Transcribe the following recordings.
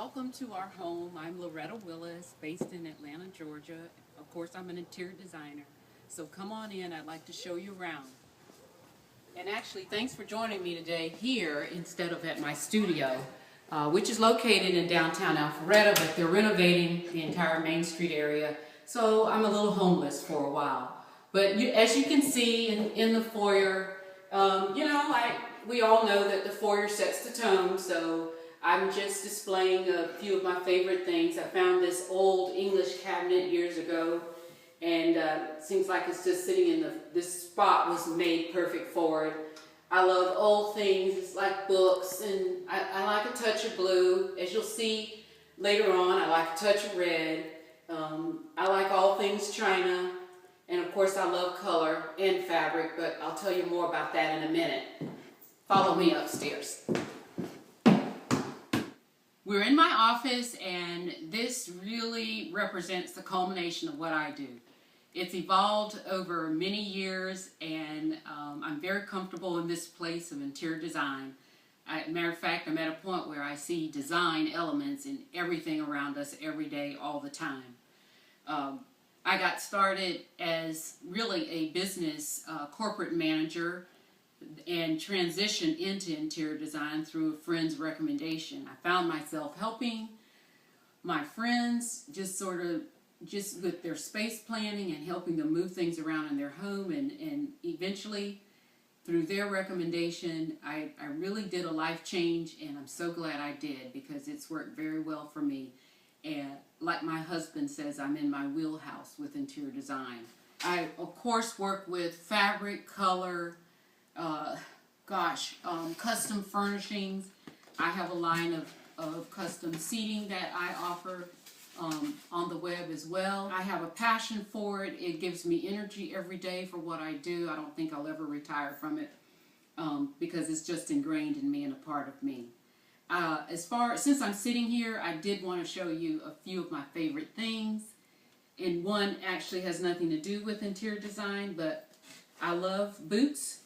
Welcome to our home. I'm Loretta Willis, based in Atlanta, Georgia. Of course, I'm an interior designer. So come on in, I'd like to show you around. And actually, thanks for joining me today here instead of at my studio, which is located in downtown Alpharetta, but they're renovating the entire Main Street area. So I'm a little homeless for a while. But as you can see in the foyer, we all know that the foyer sets the tone, so I'm just displaying a few of my favorite things. I found this old English cabinet years ago, and it seems like it's just sitting in this spot was made perfect for it. I love old things. It's like books, and I like a touch of blue. As you'll see later on, I like a touch of red. I like all things China, and of course I love color and fabric, but I'll tell you more about that in a minute. Follow me upstairs. We're in my office, and this really represents the culmination of what I do. It's evolved over many years, and I'm very comfortable in this place of interior design. Matter of fact, I'm at a point where I see design elements in everything around us every day, all the time. I got started as really a business corporate manager and transitioned into interior design through a friend's recommendation. I found myself helping my friends just with their space planning and helping them move things around in their home, and eventually through their recommendation I really did a life change, and I'm so glad I did because it's worked very well for me. And like my husband says, I'm in my wheelhouse with interior design. I of course work with fabric, color, custom furnishings. I have a line of custom seating that I offer on the web as well. I have a passion for it. It gives me energy every day for what I do. I don't think I'll ever retire from it because it's just ingrained in me and a part of me. Since I'm sitting here, I did want to show you a few of my favorite things. And one actually has nothing to do with interior design, but I love boots.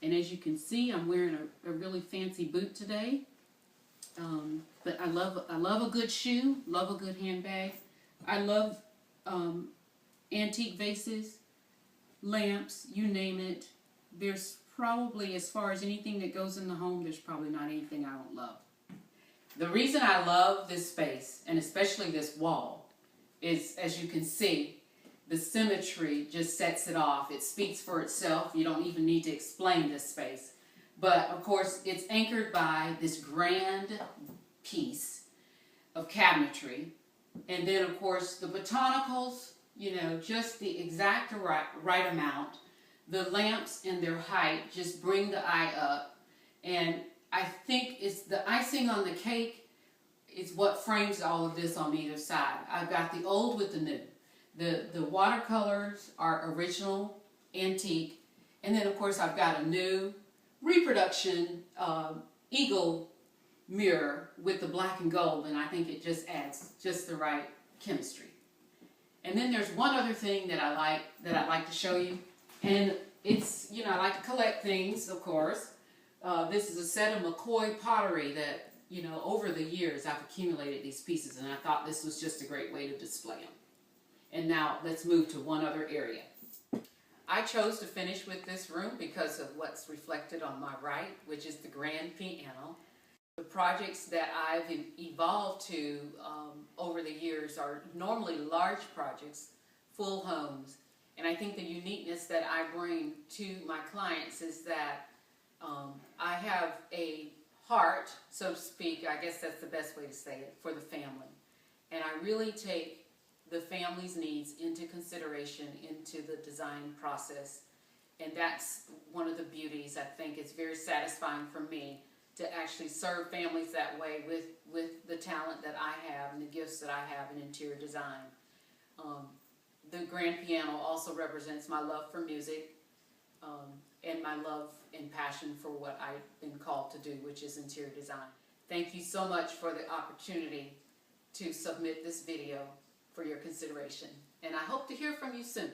And as you can see, I'm wearing a really fancy boot today. But I love a good shoe, love a good handbag. I love antique vases, lamps, you name it. There's probably, as far as anything that goes in the home, there's probably not anything I don't love. The reason I love this space, and especially this wall, is, as you can see, the symmetry just sets it off. It speaks for itself. You don't even need to explain this space. But of course, it's anchored by this grand piece of cabinetry. And then of course, the botanicals, just the exact right amount. The lamps and their height just bring the eye up. And I think it's the icing on the cake is what frames all of this on either side. I've got the old with the new. The watercolors are original, antique, and then of course I've got a new reproduction eagle mirror with the black and gold, and I think it just adds just the right chemistry. And then there's one other thing that I'd like to show you, and it's, I like to collect things, of course. This is a set of McCoy pottery that, over the years I've accumulated these pieces, and I thought this was just a great way to display them. And now let's move to one other area. I chose to finish with this room because of what's reflected on my right, which is the grand piano. The projects that I've evolved to over the years are normally large projects, full homes. And I think the uniqueness that I bring to my clients is that I have a heart, so to speak, I guess that's the best way to say it, for the family. And I really take the family's needs into consideration into the design process, and that's one of the beauties. I think it's very satisfying for me to actually serve families that way with the talent that I have and the gifts that I have in interior design. The grand piano also represents my love for music and my love and passion for what I've been called to do, which is interior design. Thank you so much for the opportunity to submit this video for your consideration, and I hope to hear from you soon.